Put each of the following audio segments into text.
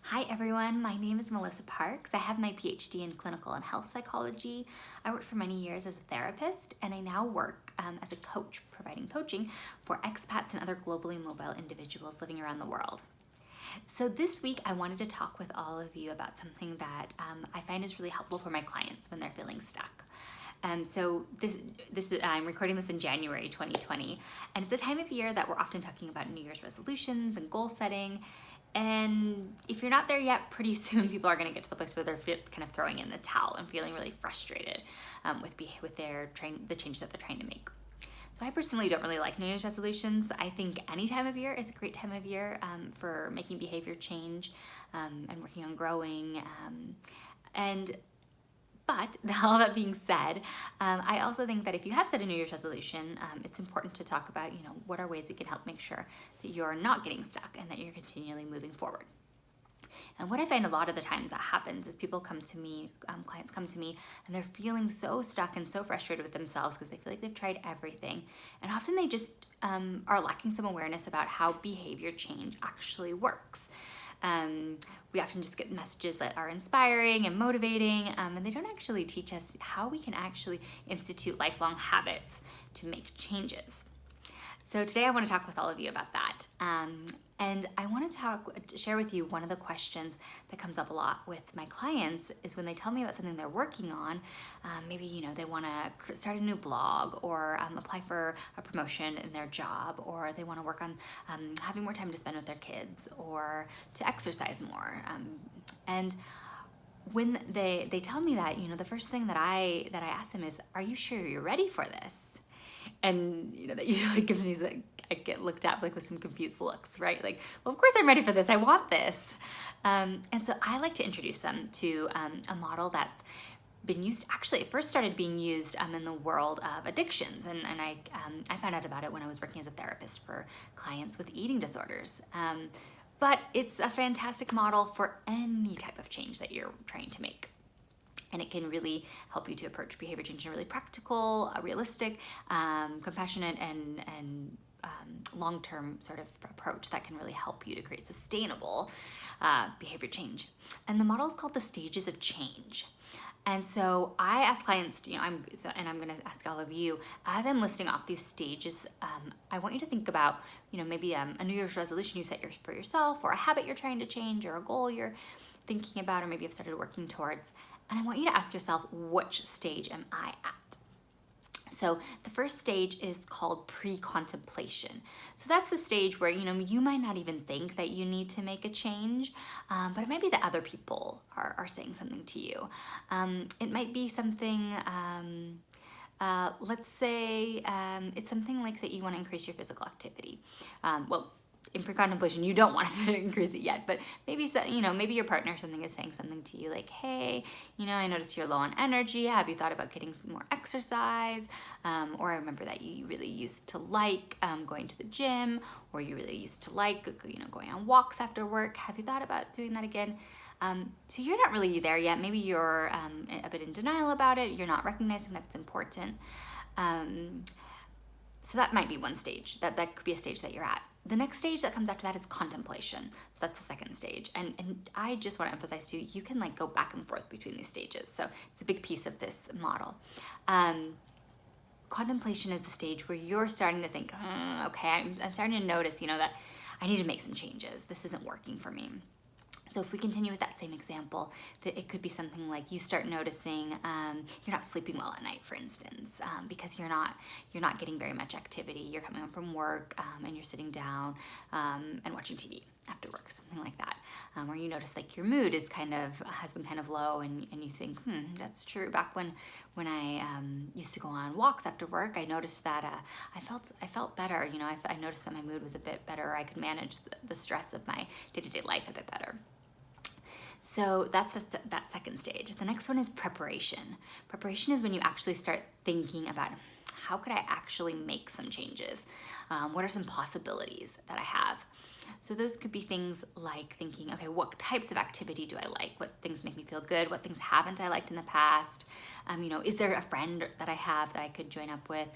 Hi everyone, my name is Melissa Parks. I have my PhD in clinical and health psychology. I worked for many years as a therapist, and I now work as a coach, providing coaching for expats and other globally mobile individuals living around the world. So this week I wanted to talk with all of you about something that I find is really helpful for my clients when they're feeling stuck. I'm recording this in January 2020, and it's a time of year that we're often talking about New Year's resolutions and goal setting. And if you're not there yet, pretty soon people are going to get to the place where they're kind of throwing in the towel and feeling really frustrated with the changes that they're trying to make. So I personally don't really like New Year's resolutions. I think any time of year is a great time of year for making behavior change and working on growing. But all that being said, I also think that if you have set a New Year's resolution, it's important to talk about, what are ways we can help make sure that you're not getting stuck and that you're continually moving forward. And what I find a lot of the times that happens is people come to me, clients come to me, and they're feeling so stuck and so frustrated with themselves because they feel like they've tried everything. And often they just are lacking some awareness about how behavior change actually works. We often just get messages that are inspiring and motivating, and they don't actually teach us how we can actually institute lifelong habits to make changes. So today I want to talk with all of you about that. And I want to share with you one of the questions that comes up a lot with my clients is when they tell me about something they're working on. Maybe they want to start a new blog or apply for a promotion in their job, or they want to work on having more time to spend with their kids or to exercise more. And when they tell me that, the first thing that I ask them is, "Are you sure you're ready for this?" And that usually gives me I get looked at with some confused looks, right? Like, well, of course I'm ready for this. I want this. And so I like to introduce them to a model that's been used. Actually, it first started being used in the world of addictions, and I found out about it when I was working as a therapist for clients with eating disorders. But it's a fantastic model for any type of change that you're trying to make. And it can really help you to approach behavior change in a really practical, realistic, compassionate, and long-term sort of approach that can really help you to create sustainable behavior change. And the model is called the stages of change. And so I ask clients, I'm going to ask all of you, as I'm listing off these stages, I want you to think about, maybe a New Year's resolution you set for yourself, or a habit you're trying to change, or a goal you're thinking about, or maybe you've started working towards. And I want you to ask yourself, which stage am I at? So the first stage is called pre-contemplation. So that's the stage where, you might not even think that you need to make a change, but it might be that other people are saying something to you. It might be something, let's say it's something like that you want to increase your physical activity. In pre-contemplation, you don't want to increase it yet, but maybe maybe your partner or something is saying something to you like, "Hey, I noticed you're low on energy. Have you thought about getting some more exercise? Or I remember that you really used to like going to the gym, or you really used to like going on walks after work. Have you thought about doing that again?" So you're not really there yet. Maybe you're a bit in denial about it. You're not recognizing that it's important. So that might be one stage. That could be a stage that you're at. The next stage that comes after that is contemplation. So that's the second stage. And I just want to emphasize to you, you can go back and forth between these stages. So it's a big piece of this model. Contemplation is the stage where you're starting to think, okay, I'm starting to notice, that I need to make some changes. This isn't working for me. So if we continue with that same example, that it could be something like you start noticing you're not sleeping well at night, for instance, because you're not getting very much activity. You're coming home from work and you're sitting down and watching TV after work, something like that. Or you notice your mood has been kind of low, and you think, that's true. Back when I used to go on walks after work, I noticed that I felt better. I noticed that my mood was a bit better. I could manage the stress of my day-to-day life a bit better. So that's that second stage. The next one is preparation. Preparation is when you actually start thinking about, how could I actually make some changes? What are some possibilities that I have? So those could be things like thinking, okay, what types of activity do I like? What things make me feel good? What things haven't I liked in the past? Is there a friend that I have that I could join up with?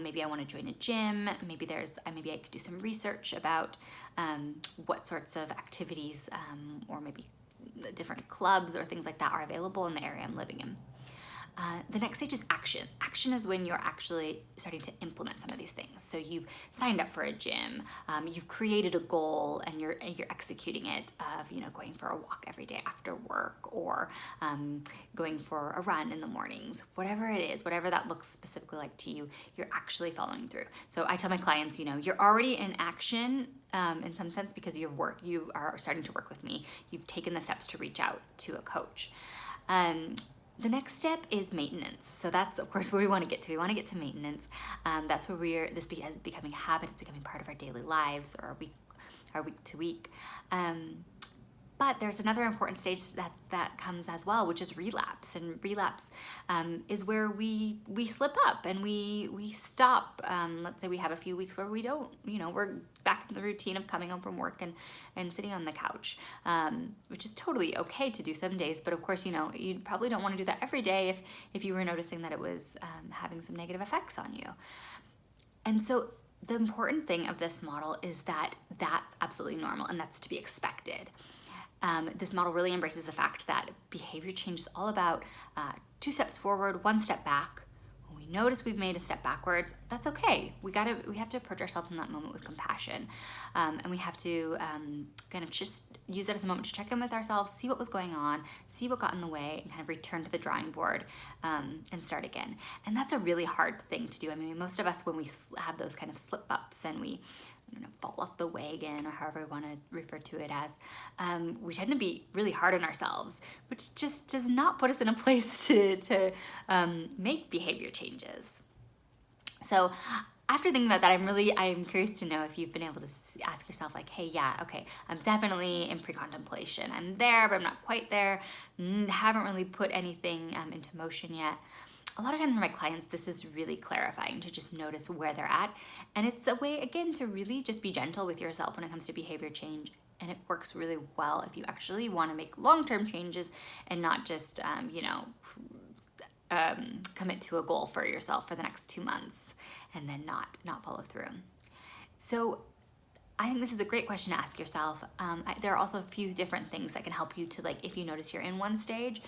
Maybe I want to join a gym. Maybe I could do some research about what sorts of activities or maybe different clubs or things like that are available in the area I'm living in. The next stage is action. Action is when you're actually starting to implement some of these things. So you've signed up for a gym, you've created a goal, and you're executing it of going for a walk every day after work, or going for a run in the mornings. Whatever it is, whatever that looks specifically like to you, you're actually following through. So I tell my clients, you're already in action in some sense because you are starting to work with me. You've taken the steps to reach out to a coach. The next step is maintenance. So that's, of course, where we want to get to. We want to get to maintenance. That's where this is becoming habit. It's becoming part of our daily lives or our week to week. But there's another important stage that comes as well, which is relapse. And relapse is where we slip up and we stop. Let's say we have a few weeks where we don't, we're back to the routine of coming home from work and sitting on the couch, which is totally okay to do some days. But of course, you probably don't want to do that every day if you were noticing that it was having some negative effects on you. And so the important thing of this model is that that's absolutely normal and that's to be expected. This model really embraces the fact that behavior change is all about 2 steps forward, 1 step back. When we notice we've made a step backwards, that's okay. We have to approach ourselves in that moment with compassion, and we have to kind of just use it as a moment to check in with ourselves, see what was going on, see what got in the way, and kind of return to the drawing board and start again. And that's a really hard thing to do. I mean, most of us, when we have those kind of slip ups and we fall off the wagon, or however we want to refer to it as, we tend to be really hard on ourselves, which just does not put us in a place to make behavior changes. So after thinking about that, I'm curious to know if you've been able to ask yourself, like, hey, yeah, okay, I'm definitely in pre-contemplation. I'm there, but I'm not quite there. Haven't really put anything into motion yet. A lot of times for my clients, this is really clarifying to just notice where they're at. And it's a way, again, to really just be gentle with yourself when it comes to behavior change. And it works really well if you actually want to make long-term changes and not just, commit to a goal for yourself for the next 2 months and then not follow through. So I think this is a great question to ask yourself. There are also a few different things that can help you to, like, if you notice you're in one stage,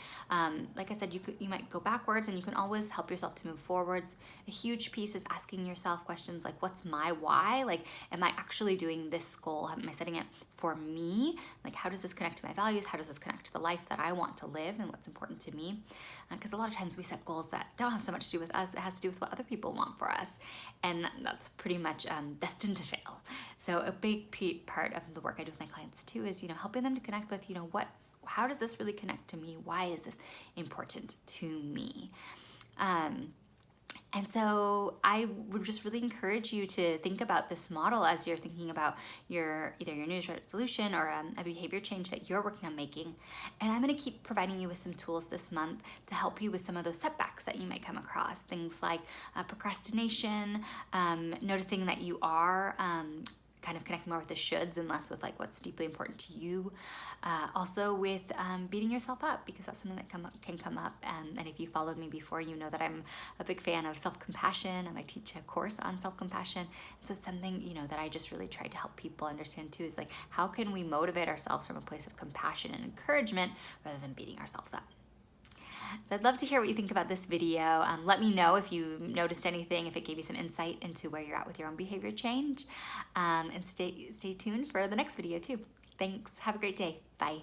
like I said, you might go backwards, and you can always help yourself to move forwards. A huge piece is asking yourself questions like, what's my why? Like, am I actually doing this goal? Am I setting it for me? Like, how does this connect to my values? How does this connect to the life that I want to live and what's important to me? Because a lot of times we set goals that don't have so much to do with us. It has to do with what other people want for us. And that's pretty much destined to fail. So a big part of the work I do with my clients too is, helping them to connect with, how does this really connect to me? Why is this important to me? And so I would just really encourage you to think about this model as you're thinking about either your New Year's resolution or a behavior change that you're working on making. And I'm going to keep providing you with some tools this month to help you with some of those setbacks that you might come across. Things like procrastination, noticing that you are kind of connecting more with the shoulds and less with like what's deeply important to you. Also with beating yourself up, because that's something that can come up. And if you followed me before, you know that I'm a big fan of self-compassion, and I teach a course on self-compassion. So it's something, that I just really try to help people understand too, is like, how can we motivate ourselves from a place of compassion and encouragement rather than beating ourselves up? So I'd love to hear what you think about this video. Let me know if you noticed anything, if it gave you some insight into where you're at with your own behavior change. And stay tuned for the next video too. Thanks. Have a great day. Bye.